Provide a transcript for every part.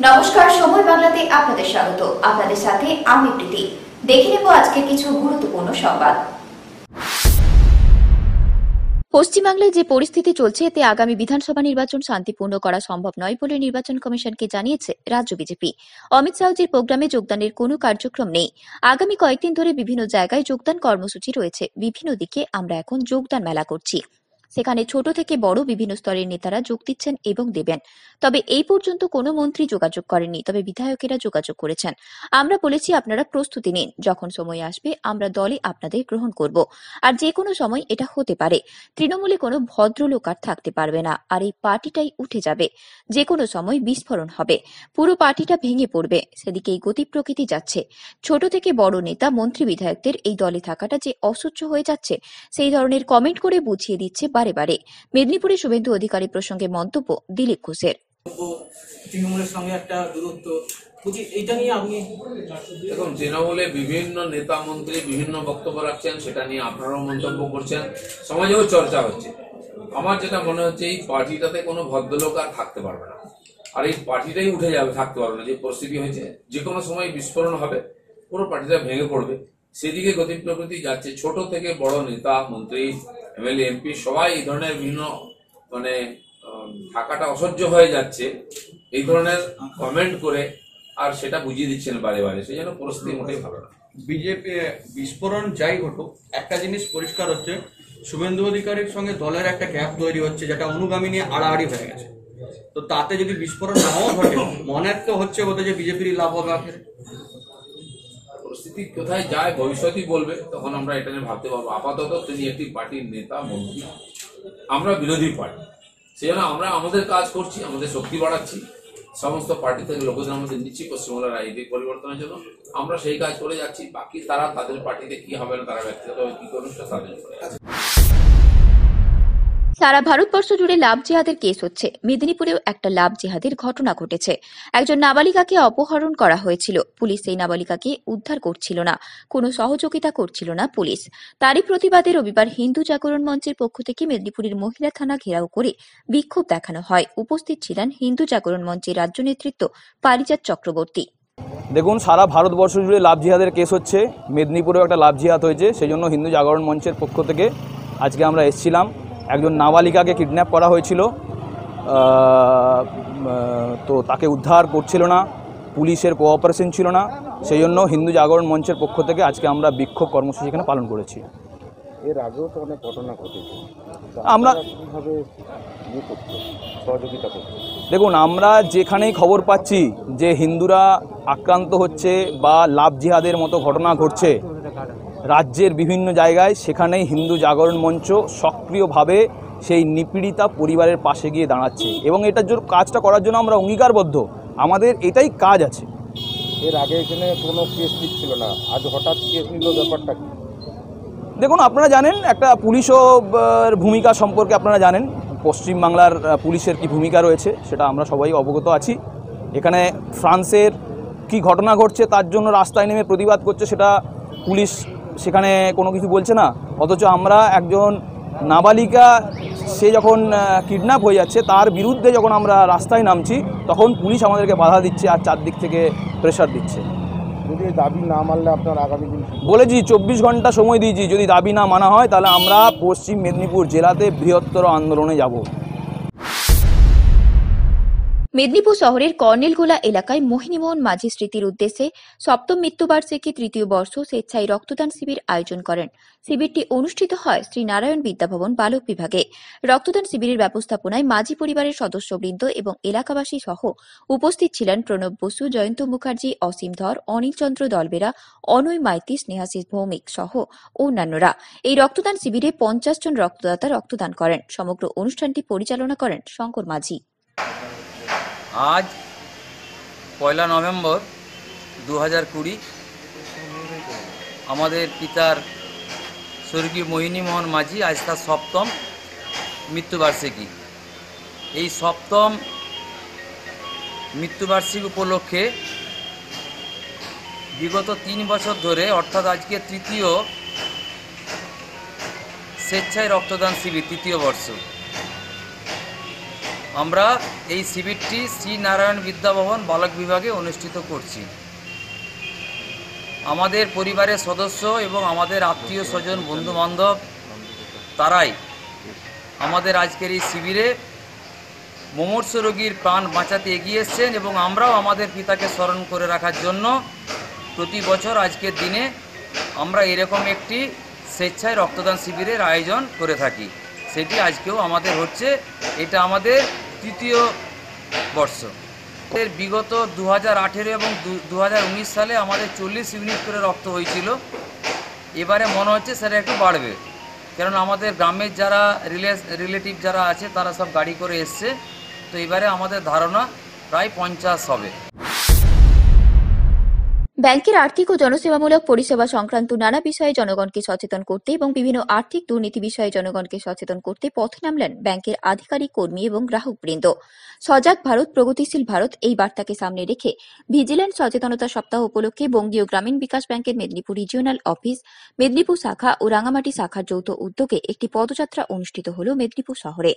নমস্কার, সময় বাংলাতে আপনাদের স্বাগত। আপনাদের সাথে আমি প্রীতি। দেখে নেব আজকে কিছু গুরুত্বপূর্ণ সংবাদ। পশ্চিমবাংলায় যে পরিস্থিতি চলছে এতে আগামী বিধানসভা নির্বাচন শান্তিপূর্ণ করা সম্ভব নয় বলে নির্বাচন কমিশনকে জানিয়েছে রাজ্য বিজেপি। অমিত শাহজির প্রোগ্রামে যোগদানের কোনো কার্যক্রম নেই। আগামী কয়েকদিন ধরে বিভিন্ন জায়গায় যোগদান কর্মসূচি রয়েছে। বিভিন্ন দিকে আমরা এখন যোগদান মেলা করছি। সেখানে ছোট থেকে বড় বিভিন্ন স্তরের নেতারা যোগ দিচ্ছেন এবং দেবেন। তবে এই পর্যন্ত কোনো মন্ত্রী যোগাযোগ করেননি, তবে বিধায়কেরা যোগাযোগ করেছেন। আমরা বলেছি আপনারা প্রস্তুতি নিন, যখন সময় আসবে আমরা দলে আপনাদের গ্রহণ করব। আর যে কোনো সময় এটা হতে পারে। তৃণমূলে কোনো ভদ্রলোক আর থাকতে পারবে না, আর এই পার্টিটাই উঠে যাবে। যে কোনো সময় বিস্ফোরণ হবে, পুরো পার্টিটা ভেঙে পড়বে। সেদিকেই গতি প্রকৃতি যাচ্ছে। ছোট থেকে বড় নেতা মন্ত্রী বিধায়কদের এই দলে থাকাটা যে অসহ্য হয়ে যাচ্ছে, সেই ধরনের কমেন্ট করে বুঝিয়ে দিচ্ছে বারে বারে। মেদিনীপুরে শুভেন্দু অধিকারী প্রসঙ্গে মন্তব্য দিলীপ ঘোষের। তৃণমূলের সঙ্গে একটা দূরত্ব, এইটা নিয়ে আপনি দেখুন, তৃণমূলে বিভিন্ন নেতা মন্ত্রী বিভিন্ন বক্তব্য রাখছেন, সেটা নিয়ে আপনারাও মন্তব্য করছেন, সমাজেও চর্চা হচ্ছে। আমার যেটা মনে হচ্ছে, এই পার্টিটাতে কোনো ভদ্রলোক আর থাকতে পারবে না, আর এই পার্টিটাই উঠে যাবে, থাকতে পারবে না। যে পরিস্থিতি হয়েছে, যে কোনো সময় বিস্ফোরণ হবে, পুরো পার্টিটা ভেঙে পড়বে। সেদিকে গতি প্রকৃতি যাচ্ছে। ছোট থেকে বড় নেতা মন্ত্রী এমএলএ এমপি সবাই এই ধরনের বিভিন্ন থাকাটা অসহ্য হয়ে যাচ্ছে, এই ধরনের কমেন্ট করে আর সেটা বুঝিয়ে দিচ্ছেন বারে বারে। সেই জন্য পরিস্থিতি মোটেই ভালো না। বিজেপি বিস্ফোরণ যাই ঘটুক, একটা জিনিস পরিষ্কার হচ্ছে, শুভেন্দু অধিকারীর সঙ্গে দলের একটা গ্যাপ তৈরি হচ্ছে, যেটা অনুগামী নিয়ে আড়াআড়ি হয়ে গেছে। তো তাতে যদি বিস্ফোরণ নাও ঘটে, মনে তো হচ্ছে বোধ যে বিজেপির লাভ হবে। পরিস্থিতি কোথায় যায় ভবিষ্যতই বলবে, তখন আমরা এটা নিয়ে ভাবতে পারবো। আপাতত তিনি একটি পার্টির নেতা মন্ত্রী, আমরা বিরোধী পার্টি। সেই জন্য আমরা আমাদের কাজ করছি, আমাদের শক্তি বাড়াচ্ছি, সমস্ত পার্টি থেকে লোকজন আমাদের নিচ্ছি পশ্চিমবাংলার রাজনৈতিক পরিবর্তনের জন্য। আমরা সেই কাজ করে যাচ্ছি। বাকি তারা তাদের পার্টিতে কি হবে না, তারা ব্যক্তিগতভাবে কি করবে, তাদের উপরে আছে। সারা ভারতবর্ষ জুড়ে লাভ জিহাদের কেস হচ্ছে। মেদিনীপুরেও একটা লাভ জিহাদের ঘটনা ঘটেছে। একজন নাবালিকাকে অপহরণ করা হয়েছিল। পুলিশ সেই নাবালিকাকে উদ্ধার করছিল না, কোনো সহযোগিতা করছিল না পুলিশ। তারই প্রতিবাদে রবিবার হিন্দু জাগরণ মঞ্চের পক্ষ থেকে মেদিনীপুরের মহিলা থানা ঘেরাও করে বিক্ষোভ দেখানো হয়। উপস্থিত ছিলেন হিন্দু জাগরণ মঞ্চের রাজ্য নেতৃত্ব পারিজাত চক্রবর্তী। দেখুন, সারা ভারতবর্ষ জুড়ে লাভ জিহাদের কেস হচ্ছে। মেদিনীপুরেও একটা লাভ জিহাদ হয়েছে। সেই জন্য হিন্দু জাগরণ মঞ্চের পক্ষ থেকে আজকে আমরা এসেছিলাম। একজন নাবালিকাকে কিডন্যাপ করা হয়েছিল, তো তাকে উদ্ধার করছিল না, পুলিশের কোঅপারেশন ছিল না। সেই জন্য হিন্দু জাগরণ মঞ্চের পক্ষ থেকে আজকে আমরা বিক্ষোভ কর্মসূচি এখানে পালন করেছি। এর আগেও তো অনেক ঘটনা ঘটেছে, আমরা কিভাবে সহযোগিতা করছি? দেখুন, আমরা যেখানেই খবর পাচ্ছি যে হিন্দুরা আক্রান্ত হচ্ছে বা লাভ জিহাদের মতো ঘটনা ঘটছে রাজ্যের বিভিন্ন জায়গায়, সেখানেই হিন্দু জাগরণ মঞ্চ সক্রিয়ভাবে সেই নিপীড়িতা পরিবারের পাশে গিয়ে দাঁড়াচ্ছে এবং এটার জন্য কাজটা করার জন্য আমরা অঙ্গীকারবদ্ধ। আমাদের এটাই কাজ আছে। এর আগে এখানে কোনো কেস ছিল না, আজ হঠাৎ কেস নিল, ব্যাপারটা কি? দেখুন, আপনারা জানেন একটা পুলিশও ভূমিকা সম্পর্কে আপনারা জানেন, পশ্চিমবাংলার পুলিশের কি ভূমিকা রয়েছে সেটা আমরা সবাই অবগত আছি। এখানে ফ্রান্সের কি ঘটনা ঘটছে তার জন্য রাস্তায় নেমে প্রতিবাদ করছে, সেটা পুলিশ সেখানে কোনো কিছু বলছে না। অথচ আমরা একজন নাবালিকা, সে যখন কিডন্যাপ হয়ে যাচ্ছে তার বিরুদ্ধে যখন আমরা রাস্তায় নামছি, তখন পুলিশ আমাদেরকে বাধা দিচ্ছে আর চারদিক থেকে প্রেশার দিচ্ছে। যদি দাবি না মানলে আপনার আগামী দিন? বলেছি 24 ঘন্টা সময় দিয়েছি, যদি দাবি না মানা হয় তাহলে আমরা পশ্চিম মেদিনীপুর জেলাতে বৃহত্তর আন্দোলনে যাব। মেদিনীপুর শহরের কর্নেলগোলা এলাকায় মোহিনীমোহন মাঝি স্মৃতির উদ্দেশ্যে সপ্তম মৃত্যুবার্ষিকী তৃতীয় বর্ষ স্বেচ্ছায় রক্তদান শিবির আয়োজন করেন। শিবিরটি অনুষ্ঠিত হয় শ্রী নারায়ণ বিদ্যাভবন বালক বিভাগে। রক্তদান শিবিরের ব্যবস্থাপনায় মাঝি পরিবারের সদস্যবৃন্দ এবং এলাকাবাসী সহ উপস্থিত ছিলেন প্রণব বসু, জয়ন্ত মুখার্জি, অসীম ধর, অনিল চন্দ্র দলবেরা, অনয় মাইতি, স্নেহাশিস ভৌমিক সহ অন্যান্যরা। এই রক্তদান শিবিরে 50 জন রক্তদাতা রক্তদান করেন। সমগ্র অনুষ্ঠানটি পরিচালনা করেন শঙ্কর মাঝি। আজ 1 নভেম্বর 2020 আমাদের পিতার স্বর্গীয় মোহিনীমোহন মাঝি আজ তার সপ্তম মৃত্যুবার্ষিকী। এই সপ্তম মৃত্যুবার্ষিকী উপলক্ষে বিগত 3 বছর ধরে, অর্থাৎ আজকে তৃতীয় স্বেচ্ছায় রক্তদান শিবির, তৃতীয় বর্ষ। আমরা এই শিবিরটি শ্রী নারায়ণ বিদ্যাভবন বালক বিভাগে অনুষ্ঠিত করছি। আমাদের পরিবারের সদস্য এবং আমাদের আত্মীয় স্বজন বন্ধুবান্ধব তারাই আমাদের আজকের এই শিবিরে মুমূর্ষ রোগীর প্রাণ বাঁচাতে এগিয়ে এসছেন এবং আমরাও আমাদের পিতাকে স্মরণ করে রাখার জন্য প্রতি বছর আজকের দিনে আমরা এরকম একটি স্বেচ্ছায় রক্তদান শিবিরের আয়োজন করে থাকি। সেটি আজকেও আমাদের হচ্ছে। এটা আমাদের তৃতীয় বর্ষ। এর বিগত 2018 এবং 2019 সালে আমাদের 40 ইউনিট করে রক্ত হয়েছিল। এবারে মনে হচ্ছে সেটা একটু বাড়বে, কারণ আমাদের গ্রামের যারা রিলেটিভ যারা আছে তারা সব গাড়ি করে এসছে। তো এবারে আমাদের ধারণা প্রায় 50 হবে। ব্যাংকের আর্থিক ও জনসেবামূলক পরিষেবা সংক্রান্ত নানা বিষয়ে জনগণকে সচেতন করতে এবং বিভিন্ন আর্থিক দুর্নীতি বিষয়ে জনগণকে সচেতন করতে পথে নামলেন ব্যাংকের আধিকারিক, কর্মী এবং গ্রাহকবৃন্দ। সজাগ ভারত, প্রগতিশীল ভারত এই বার্তাকে সামনে রেখে ভিজিল্যান্স সচেতনতা সপ্তাহ উপলক্ষে বঙ্গীয় গ্রামীণ বিকাশ ব্যাংকের মেদিনীপুর রিজিওনাল অফিস, মেদিনীপুর শাখা ও রাঙামাটি শাখার যৌথ উদ্যোগে একটি পদযাত্রা অনুষ্ঠিত হল মেদিনীপুর শহরে।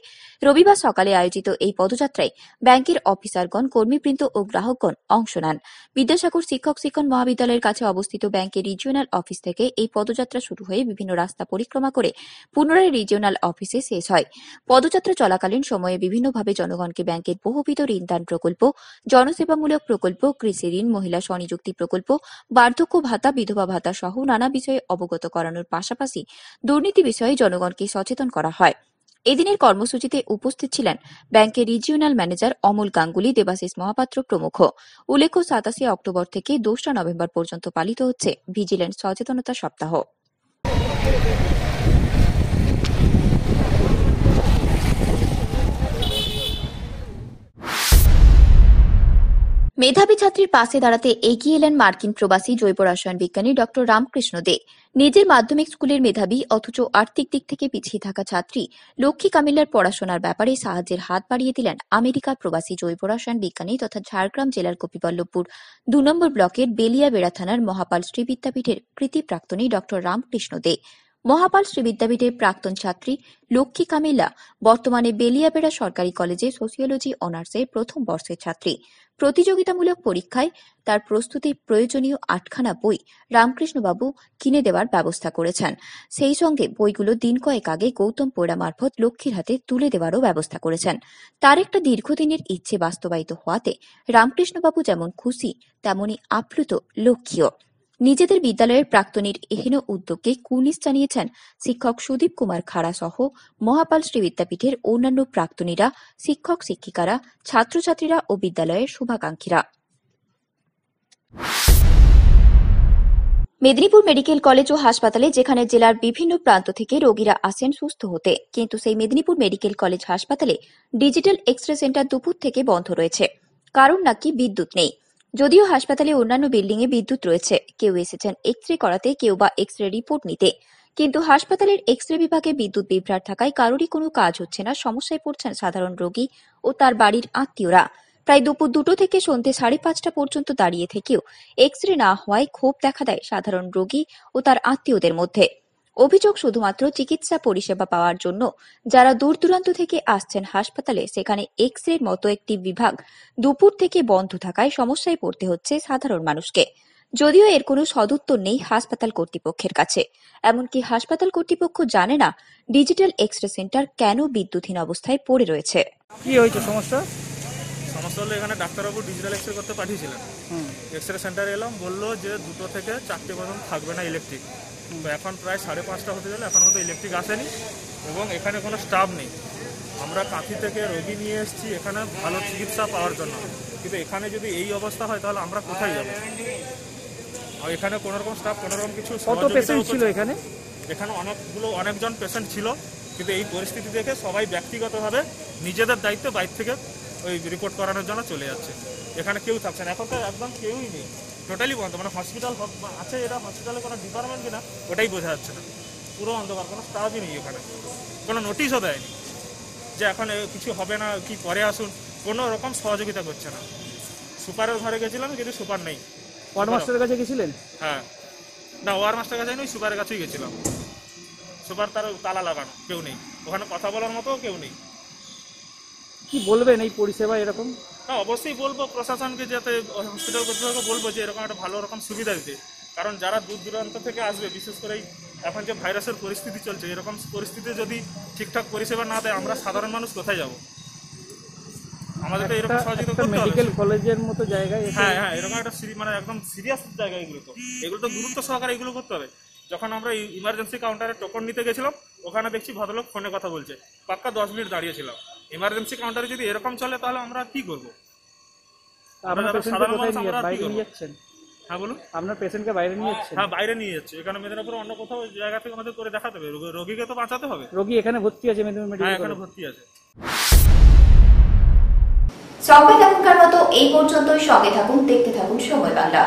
রবিবার সকালে আয়োজিত এই পদযাত্রায় ব্যাংকের অফিসারগণ, কর্মীবৃন্দ ও গ্রাহকগণ অংশ নেন। বিদ্যাসাগর শিক্ষক মহাবিদ্যালয়ের কাছে অবস্থিত ব্যাংকের রিজিওনাল অফিস থেকে এই পদযাত্রা শুরু হয়ে বিভিন্ন রাস্তা পরিক্রমা করে পুনরায় রিজিওনাল অফিসে শেষ হয়। পদযাত্রা চলাকালীন সময়ে বিভিন্নভাবে জনগণকে ব্যাংকের বহুবিধ ঋণদান প্রকল্প, জনসেবামূলক প্রকল্প, কৃষি ঋণ, মহিলা স্বনিযুক্তি প্রকল্প, বার্ধক্য ভাতা, বিধবা ভাতা সহ নানা বিষয়ে অবগত করানোর পাশাপাশি দুর্নীতি বিষয়ে জনগণকে সচেতন করা হয়। এদিনের কর্মসূচিতে উপস্থিত ছিলেন ব্যাংকের রিজিওনাল ম্যানেজার অমল গাঙ্গুলি, দেবাশিস মহাপাত্র প্রমুখ। উল্লেখ্য, 27 অক্টোবর থেকে 2 নভেম্বর পর্যন্ত পালিত হচ্ছে ভিজিল্যান্স সচেতনতা সপ্তাহ। মেধাবী ছাত্রীর পাশে দাঁড়াতে এগিয়ে এলেন মার্কিন প্রবাসী জৈব রসায়ন বিজ্ঞানী ড রামকৃষ্ণ দে। নিজের মাধ্যমিক স্কুলের মেধাবী অথচ আর্থিক দিক থেকে পিছিয়ে থাকা ছাত্রী লক্ষ্মী কামিল্লার পড়াশোনার ব্যাপারে সাহায্যের হাত বাড়িয়ে দিলেন আমেরিকা প্রবাসী জৈব রসায়ন বিজ্ঞানী তথা ঝাড়গ্রাম জেলার গোপীবল্লভপুর 2 নম্বর ব্লকের বেলিয়াবেড়া থানার মহাপাল শ্রী বিদ্যাপীঠের কৃতি প্রাক্তনী ড রামকৃষ্ণ দে। মহাপাল শ্রী বিদ্যাপীঠের প্রাক্তন ছাত্রী লক্ষ্মী কামিল্লা বর্তমানে বেলিয়াবেড়া সরকারি কলেজে সোসিওলজি অনার্সের প্রথম বর্ষের ছাত্রী। প্রতিযোগিতামূলক পরীক্ষায় তার প্রস্তুতির প্রয়োজনীয় 8খানা বই রামকৃষ্ণবাবু কিনে দেওয়ার ব্যবস্থা করেছেন। সেই সঙ্গে বইগুলো দিন কয়েক আগে গৌতম পোড়া মারফত লক্ষ্মীর হাতে তুলে দেওয়ারও ব্যবস্থা করেছেন। তার একটা দীর্ঘদিনের ইচ্ছে বাস্তবায়িত হওয়াতে রামকৃষ্ণবাবু যেমন খুশি তেমনই আপ্লুত লক্ষ্মীও। নিজেদের বিদ্যালয়ের প্রাক্তনীর এহেন উদ্যোগকে কুর্নিশ জানিয়েছেন শিক্ষক সুদীপ কুমার খাড়া সহ মহাপাল শ্রী বিদ্যাপীঠের অন্যান্য প্রাক্তনীরা, শিক্ষক শিক্ষিকারা, ছাত্রছাত্রীরা ও বিদ্যালয়ের শুভাকাঙ্ক্ষীরা। মেদিনীপুর মেডিকেল কলেজ ও হাসপাতালে, যেখানে জেলার বিভিন্ন প্রান্ত থেকে রোগীরা আসেন সুস্থ হতে, কিন্তু সেই মেদিনীপুর মেডিকেল কলেজ হাসপাতালে ডিজিটাল এক্স-রে সেন্টার দুপুর থেকে বন্ধ রয়েছে। কারণ নাকি বিদ্যুৎ নেই। যদিও হাসপাতালে অন্যান্য বিল্ডিং এ বিদ্যুৎ রয়েছে, কেউ এসেছেন এক্স-রে করাতে, কেউ বা এক্স-রে রিপোর্ট নিতে, কিন্তু হাসপাতালের এক্স-রে বিভাগে বিদ্যুৎ বিভ্রাট থাকায় কারোরই কোনো কাজ হচ্ছে না। সমস্যায় পড়ছেন সাধারণ রোগী ও তার বাড়ির আত্মীয়রা। প্রায় দুপুর 2টো থেকে সন্ধ্যে 5:30 পর্যন্ত দাঁড়িয়ে থেকেও এক্স-রে না হওয়ায় ক্ষোভ দেখা দেয় সাধারণ রোগী ও তার আত্মীয়দের মধ্যে। অভিযোগ, শুধুমাত্র চিকিৎসা পরিষেবা পাওয়ার জন্য যারা দূর দূরান্ত থেকে আসছেন হাসপাতালে, সেখানে এক্স-রের মতো একটি বিভাগ দুপুর থেকে বন্ধ থাকায় সমস্যায় পড়তে হচ্ছে সাধারণ মানুষকে। যদিও এর কোনো সদুত্তর নেই হাসপাতাল কর্তৃপক্ষের কাছে। এমনকি হাসপাতাল কর্তৃপক্ষ জানে না ডিজিটাল এক্স-রে সেন্টার কেন বিদ্যুৎহীন অবস্থায় পড়ে রয়েছে। কি হয়েছে সমস্যা? সমস্যা হলো, এখানে ডাক্তারবাবু ডিজিটাল এক্স-রে করতে পাঠিয়েছিলেন। এক্স-রে সেন্টারে এলাম, বললো যে 2টো থেকে 4টে পর্যন্ত থাকবে না ইলেকট্রিক। তো এখন প্রায় 5:30 হতে গেলে এখন মতো ইলেকট্রিক আসেনি এবং এখানে কোনো স্টাফ নেই। আমরা কাঁথি থেকে রোগী নিয়ে এসেছি এখানে ভালো চিকিৎসা পাওয়ার জন্য, কিন্তু এখানে যদি এই অবস্থা হয় তাহলে আমরা কোথায় যাবো? আর এখানে কোনোরকম স্টাফ, কোনোরকম কিছু। কত পেশেন্ট ছিল এখানে? এখানে অনেকজন পেশেন্ট ছিল, কিন্তু এই পরিস্থিতি দেখে সবাই ব্যক্তিগতভাবে নিজেদের দায়িত্বে বাইরে থেকে ওই রিপোর্ট করানোর জন্য চলে যাচ্ছে। এখানে কেউ থাকছে না, এখন তো একদম কেউই নেই, টোটালি বন্ধ। মানে হসপিটাল আছে, এটা হসপিটালে কোনো ডিপার্টমেন্ট কিনা ওটাই বোঝা যাচ্ছে না। পুরো অন্ধকার, কোনো স্টাফই নেই এখানে, কোনো নোটিশও দেয়নি যে এখন কিছু হবে না, কি পরে আসুন, কোনো রকম সহযোগিতা করছে না। সুপারের ঘরে গেছিলাম, কিন্তু সুপার নেই। ওয়ার্ড মাস্টারের কাছে গেছিলেন? হ্যাঁ, না ওয়ার্ড মাস্টারের কাছে নই, সুপারের কাছেই গেছিলাম। সুপার তার তালা লাগানো, কেউ নেই ওখানে, কথা বলার মতো কেউ নেই। কি বলবেন এই পরিষেবা এরকম? হ্যাঁ, অবশ্যই বলবো প্রশাসনকে, যাতে হসপিটাল কর্তৃপক্ষকে বলবো যে এরকম একটা ভালো রকম সুবিধা দিতে। কারণ যারা দূর দূরান্ত থেকে আসবে, বিশেষ করে এখন যে ভাইরাসের পরিস্থিতি চলছে, এরকম পরিস্থিতিতে যদি ঠিকঠাক পরিষেবা না দেয়, আমরা সাধারণ মানুষ কোথায় যাব? আমাদের তো এরকম সহযোগিতা করতে হবে। মেডিকেল কলেজের মতো জায়গায় হ্যাঁ হ্যাঁ, এরকম একটা মানে একদম সিরিয়াস জায়গা। এগুলো তো গুরুত্ব সহকারে এগুলো করতে হবে। যখন আমরা ইমার্জেন্সি কাউন্টারে টোকন নিতে গেছিলাম, ওখানে দেখছি ভদ্রলোক ফোনে কথা বলছে, পাক্কা 10 মিনিট দাঁড়িয়েছিলাম। ইমার্জেন্সি কাউন্টারে যদি এরকম চলে, তাহলে আমরা কি করবো? আপনার পেশেন্টকে কোথায় নিয়ে বাইরে নিয়ে যাচ্ছেন? হ্যাঁ বলুন। আপনার পেশেন্টকে বাইরে নিয়ে যাচ্ছেন? হ্যাঁ, বাইরে নিয়ে যাচ্ছে। এখানে মেদিনীপুরে অন্য কোথাও জায়গা থেকে আমাদের করে দেখাতে হবে, রোগীকে তো বাঁচাতে হবে। রোগী এখানে ভর্তি আছে মেদিনীপুর মেডিকেল হ্যাঁ, কলেজে? এখানে ভর্তি আছে। সংবাদ এখনকার মতো এই পর্যন্তই। সঙ্গে থাকুন, দেখতে থাকুন সময় বাংলা।